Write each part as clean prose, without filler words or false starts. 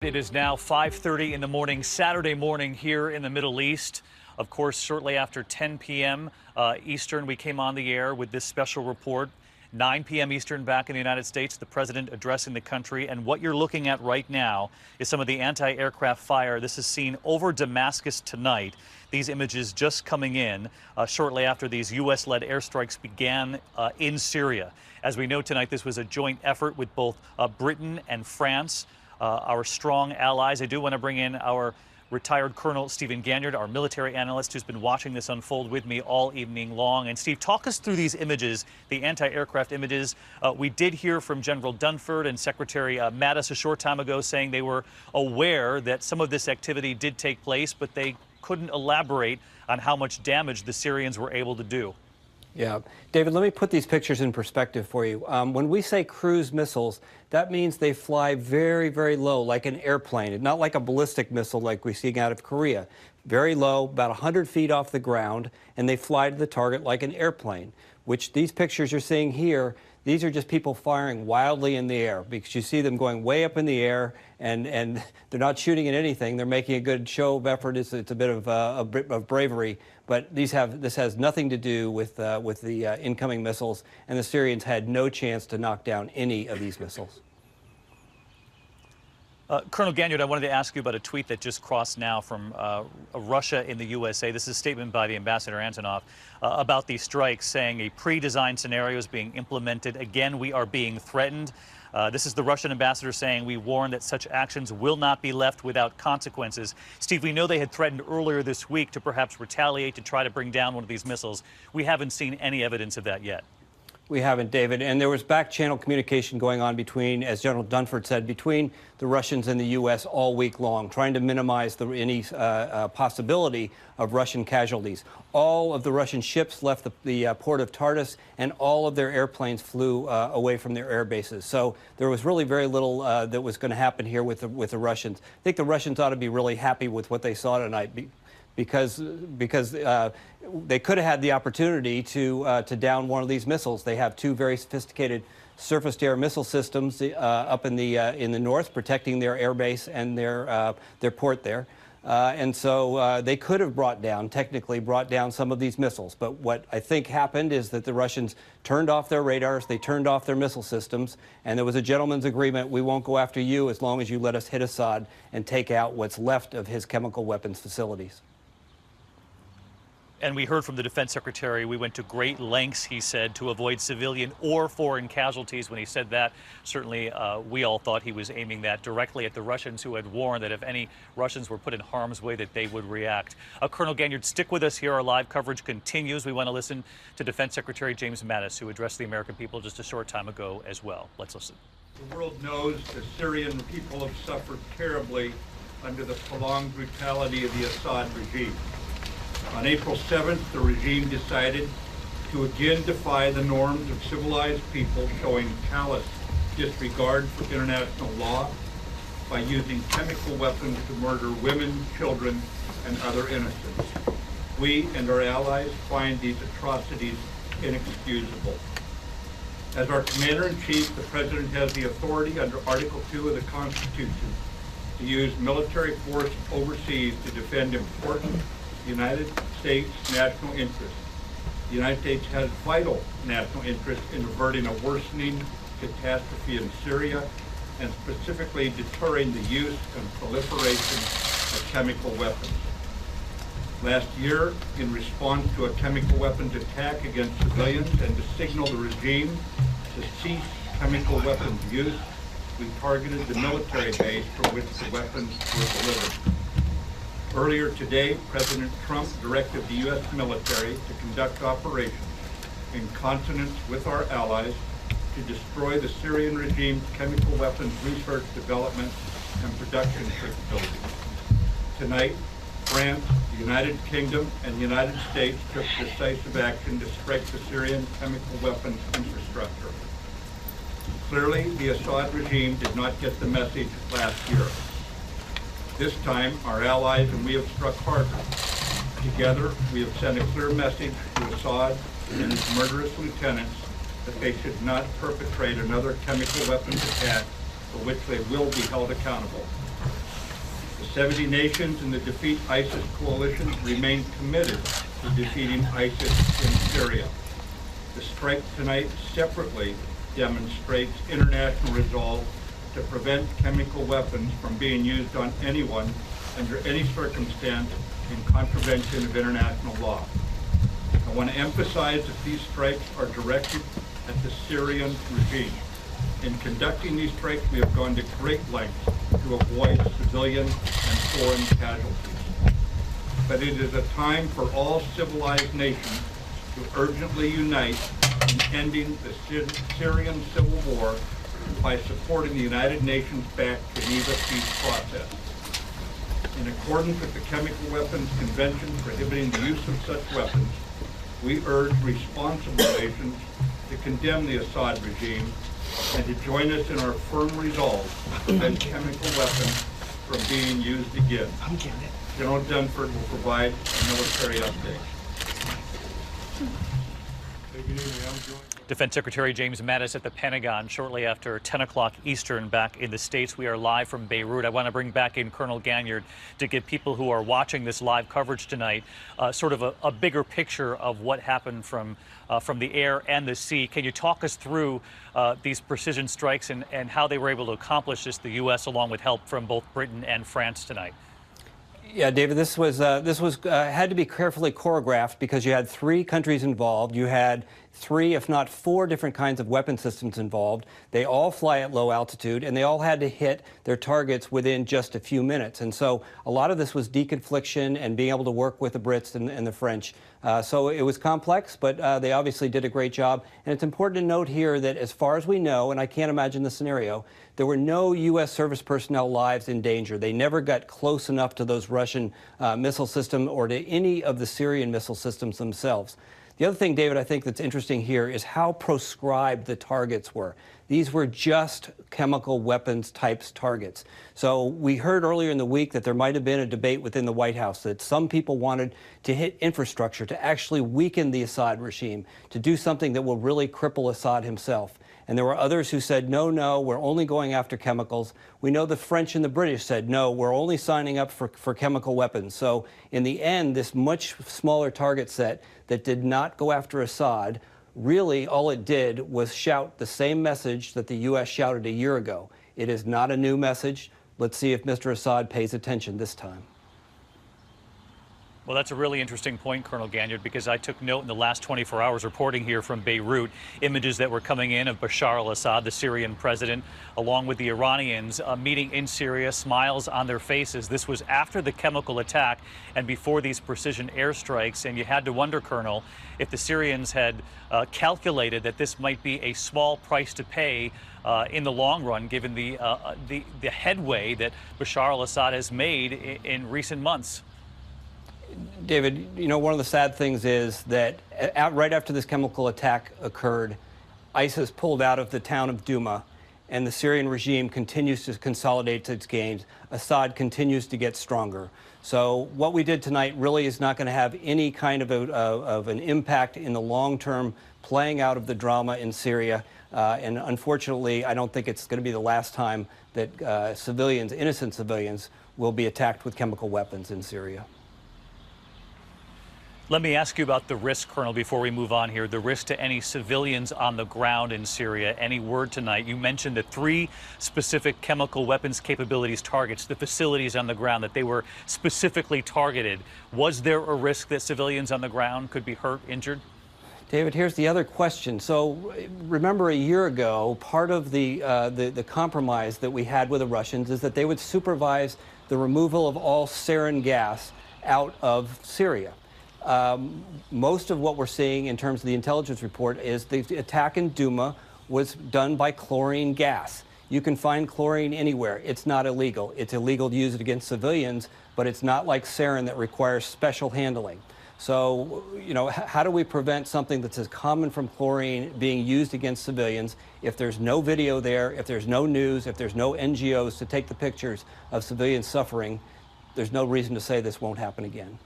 It is now 5:30 in the morning, Saturday morning here in the Middle East. Of course, shortly after 10 p.m. Eastern, we came on the air with this special report. 9 p.m. Eastern back in the United States, the president addressing the country. And what you're looking at right now is some of the anti-aircraft fire. This is seen over Damascus tonight. These images just coming in shortly after these U.S.-led airstrikes began in Syria. As we know tonight, this was a joint effort with both Britain and France. Our strong allies. I do want to bring in our retired Colonel Stephen Ganyard, our military analyst, who's been watching this unfold with me all evening long. And Steve, talk us through these images, the anti-aircraft images. We did hear from General Dunford and Secretary Mattis a short time ago saying they were aware that some of this activity did take place, but they couldn't elaborate on how much damage the Syrians were able to do. Yeah. David, let me put these pictures in perspective for you. When we say cruise missiles, that means they fly very, very low, like an airplane, not like a ballistic missile like we see out of Korea. Very low, about 100 feet off the ground, and they fly to the target like an airplane, which these pictures you're seeing here, these are just people firing wildly in the air because you see them going way up in the air, and they're not shooting at anything. They're making a good show of effort. It's a bit of bravery, but this has nothing to do with the incoming missiles, and the Syrians had no chance to knock down any of these missiles. Colonel Ganyard, I wanted to ask you about a tweet that just crossed now from Russia in the USA. This is a statement by the Ambassador Antonov about these strikes, saying a pre-designed scenario is being implemented. Again, we are being threatened. This is the Russian ambassador saying, we warn that such actions will not be left without consequences. Steve, we know they had threatened earlier this week to perhaps retaliate to try to bring down one of these missiles. We haven't seen any evidence of that yet. We haven't, David. And there was back-channel communication going on between, as General Dunford said, between the Russians and the U.S. all week long, trying to minimize any possibility of Russian casualties. All of the Russian ships left the port of Tartus, and all of their airplanes flew away from their air bases. So there was really very little that was going to happen here with the Russians. I think the Russians ought to be really happy with what they saw tonight, because they could have had the opportunity to down one of these missiles. They have two very sophisticated surface-to-air missile systems up in the north, protecting their air base and their port there. And so they could have technically brought down some of these missiles. But what I think happened is that the Russians turned off their radars, they turned off their missile systems, and there was a gentleman's agreement: we won't go after you as long as you let us hit Assad and take out what's left of his chemical weapons facilities. And we heard from the defense secretary, we went to great lengths, he said, to avoid civilian or foreign casualties. When he said that, certainly we all thought he was aiming that directly at the Russians, who had warned that if any Russians were put in harm's way, that they would react. Colonel Ganyard, stick with us here. Our live coverage continues. We want to listen to Defense Secretary James Mattis, who addressed the American people just a short time ago as well. Let's listen. The world knows the Syrian people have suffered terribly under the prolonged brutality of the Assad regime. On April 7th, the regime decided to again defy the norms of civilized people, showing callous disregard for international law by using chemical weapons to murder women, children, and other innocents. We and our allies find these atrocities inexcusable. As our Commander-in-Chief, the President has the authority under Article 2 of the Constitution to use military force overseas to defend important United States national interests. The United States has vital national interest in averting a worsening catastrophe in Syria, and specifically deterring the use and proliferation of chemical weapons. Last year, in response to a chemical weapons attack against civilians and to signal the regime to cease chemical weapons use, we targeted the military base from which the weapons were delivered. Earlier today, President Trump directed the U.S. military to conduct operations in consonance with our allies to destroy the Syrian regime's chemical weapons research, development, and production capabilities. Tonight, France, the United Kingdom, and the United States took decisive action to strike the Syrian chemical weapons infrastructure. Clearly, the Assad regime did not get the message last year. This time, our allies and we have struck harder. Together, we have sent a clear message to Assad and his murderous lieutenants that they should not perpetrate another chemical weapons attack for which they will be held accountable. The 70 nations in the Defeat ISIS coalition remain committed to defeating ISIS in Syria. The strike tonight separately demonstrates international resolve to prevent chemical weapons from being used on anyone under any circumstance in contravention of international law. I want to emphasize that these strikes are directed at the Syrian regime. In conducting these strikes, we have gone to great lengths to avoid civilian and foreign casualties. But it is a time for all civilized nations to urgently unite in ending the Syrian civil war by supporting the United Nations-backed Geneva peace process. In accordance with the Chemical Weapons Convention prohibiting the use of such weapons, we urge responsible nations to condemn the Assad regime and to join us in our firm resolve to prevent chemical weapons from being used again. General Dunford will provide a military update. Defense Secretary James Mattis at the Pentagon shortly after 10 o'clock Eastern back in the States. We are live from Beirut. I want to bring back in Colonel Ganyard to give people who are watching this live coverage tonight sort of a bigger picture of what happened from the air and the sea. Can you talk us through these precision strikes and how they were able to accomplish this, the U.S. along with help from both Britain and France tonight? Yeah, David, this was had to be carefully choreographed because you had 3 countries involved. You had 3, if not 4, different kinds of weapon systems involved. They all fly at low altitude, and they all had to hit their targets within just a few minutes. And so a lot of this was deconfliction and being able to work with the Brits and the French. So it was complex, but they obviously did a great job. And it's important to note here that as far as we know, and I can't imagine the scenario, there were no U.S. service personnel lives in danger. They never got close enough to those Russian missile systems or to any of the Syrian missile systems themselves. The other thing, David, I think that's interesting here is how proscribed the targets were. These were just chemical weapons types targets. So we heard earlier in the week that there might have been a debate within the White House that some people wanted to hit infrastructure, to actually weaken the Assad regime, to do something that will really cripple Assad himself. And there were others who said, no, we're only going after chemicals. We know the French and the British said, no, we're only signing up for chemical weapons. So in the end, this much smaller target set that did not go after Assad, really all it did was shout the same message that the U.S. shouted a year ago. It is not a new message. Let's see if Mr. Assad pays attention this time. Well, that's a really interesting point, Colonel Ganyard, because I took note in the last 24 hours reporting here from Beirut, images that were coming in of Bashar al-Assad, the Syrian president, along with the Iranians meeting in Syria, smiles on their faces. This was after the chemical attack and before these precision airstrikes. And you had to wonder, Colonel, if the Syrians had calculated that this might be a small price to pay in the long run, given the headway that Bashar al-Assad has made in recent months. David, you know, one of the sad things is that right after this chemical attack occurred, ISIS pulled out of the town of Douma, and the Syrian regime continues to consolidate its gains. Assad continues to get stronger. So what we did tonight really is not going to have any kind of an impact in the long term playing out of the drama in Syria. And unfortunately, I don't think it's going to be the last time that civilians, innocent civilians, will be attacked with chemical weapons in Syria. Let me ask you about the risk, Colonel, before we move on here, the risk to any civilians on the ground in Syria. Any word tonight? You mentioned the 3 specific chemical weapons capabilities targets, the facilities on the ground, that they were specifically targeted. Was there a risk that civilians on the ground could be hurt, injured? David, here's the other question. So remember a year ago, part of the compromise that we had with the Russians is that they would supervise the removal of all sarin gas out of Syria. Most of what we're seeing in terms of the intelligence report is the attack in Douma was done by chlorine gas. You can find chlorine anywhere. It's not illegal. It's illegal to use it against civilians, but it's not like sarin that requires special handling. So, you know, how do we prevent something that's as common from chlorine being used against civilians if there's no video there, if there's no news, if there's no NGOs to take the pictures of civilians suffering? There's no reason to say this won't happen again.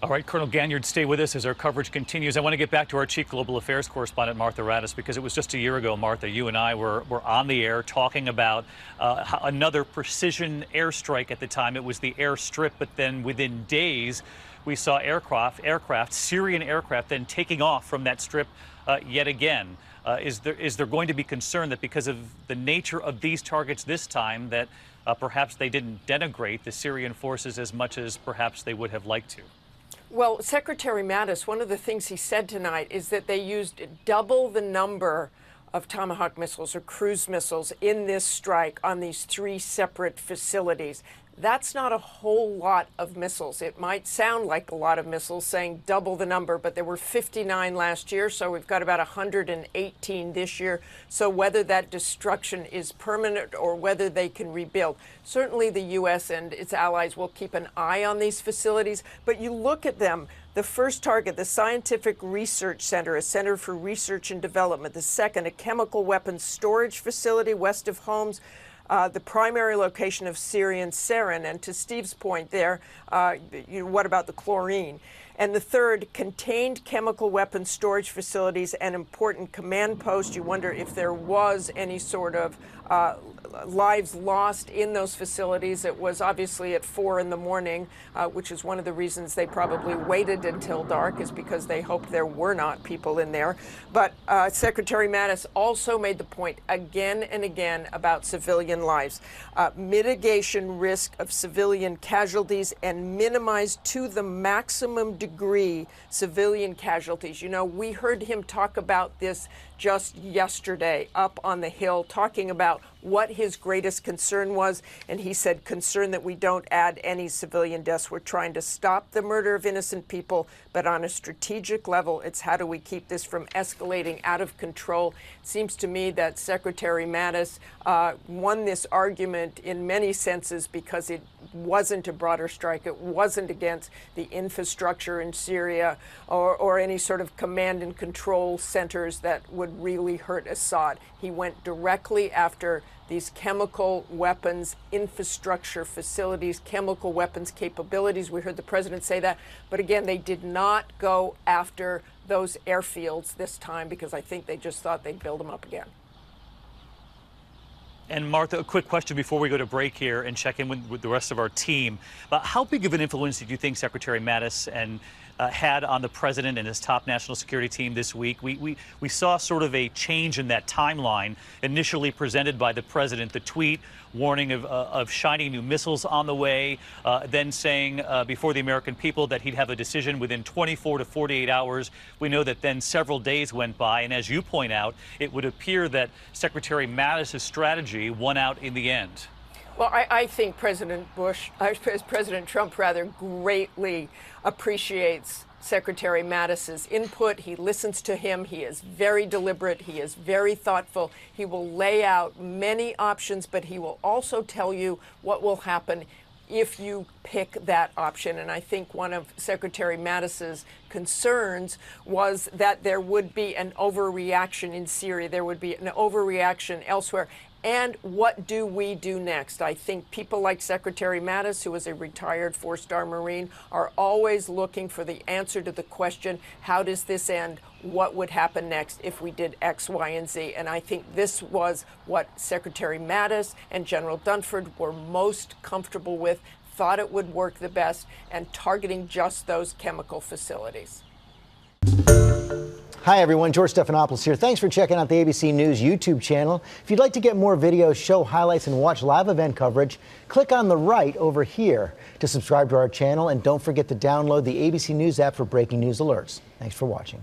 All right, Colonel Ganyard, stay with us as our coverage continues. I want to get back to our chief global affairs correspondent, Martha Radis, because it was just a year ago, Martha, you and I were on the air talking about another precision airstrike at the time. It was the airstrip, but then within days, we saw aircraft, Syrian aircraft, then taking off from that strip yet again. Is there going to be concern that because of the nature of these targets this time that perhaps they didn't denigrate the Syrian forces as much as perhaps they would have liked to? Well, Secretary Mattis, one of the things he said tonight is that they used double the number of Tomahawk missiles or cruise missiles in this strike on these 3 separate facilities. That's not a whole lot of missiles. It might sound like a lot of missiles saying double the number, but there were 59 last year, so we've got about 118 this year. So whether that destruction is permanent or whether they can rebuild, certainly the U.S. and its allies will keep an eye on these facilities. But you look at them, the first target, the Scientific Research Center, a center for research and development. The second, a chemical weapons storage facility west of Homs. The primary location of Syrian sarin, and to Steve's point there, what about the chlorine? And the third, contained chemical weapons storage facilities and important command post. You wonder if there was any sort of lives lost in those facilities. It was obviously at 4 in the morning, which is one of the reasons they probably waited until dark, is because they hoped there were not people in there. But Secretary Mattis also made the point again and again about civilian lives, mitigation risk of civilian casualties, and minimize to the maximum degree civilian casualties. You know, we heard him talk about this just yesterday up on the Hill, talking about what his greatest concern was. And he said, concern that we don't add any civilian deaths. We're trying to stop the murder of innocent people, but on a strategic level, it's how do we keep this from escalating out of control. It seems to me that Secretary Mattis won this argument in many senses because it wasn't a broader strike. It wasn't against the infrastructure in Syria or any sort of command and control centers that would really hurt Assad. He went directly after these chemical weapons infrastructure facilities, chemical weapons capabilities. We heard the president say that. But again, they did not go after those airfields this time because I think they just thought they'd build them up again. And Martha, a quick question before we go to break here and check in with the rest of our team. How big of an influence did you think Secretary Mattis had on the president and his top national security team this week? We saw sort of a change in that timeline initially presented by the president, the tweet warning of shiny new missiles on the way, then saying before the American people that he'd have a decision within 24 to 48 hours. We know that then several days went by, and as you point out, it would appear that Secretary Mattis' strategy won out in the end. Well, I think President Trump greatly appreciates Secretary Mattis's input. He listens to him. He is very deliberate. He is very thoughtful. He will lay out many options, but he will also tell you what will happen if you pick that option. And I think one of Secretary Mattis's concerns was that there would be an overreaction in Syria. There would be an overreaction elsewhere. And what do we do next? I think people like Secretary Mattis, who is a retired 4-star Marine, are always looking for the answer to the question, how does this end? What would happen next if we did X, Y, and Z? And I think this was what Secretary Mattis and General Dunford were most comfortable with, thought it would work the best, and targeting just those chemical facilities. Hi everyone, George Stephanopoulos here. Thanks for checking out the ABC News YouTube channel. If you'd like to get more videos, show highlights, and watch live event coverage, click on the right over here to subscribe to our channel, and don't forget to download the ABC News app for breaking news alerts. Thanks for watching.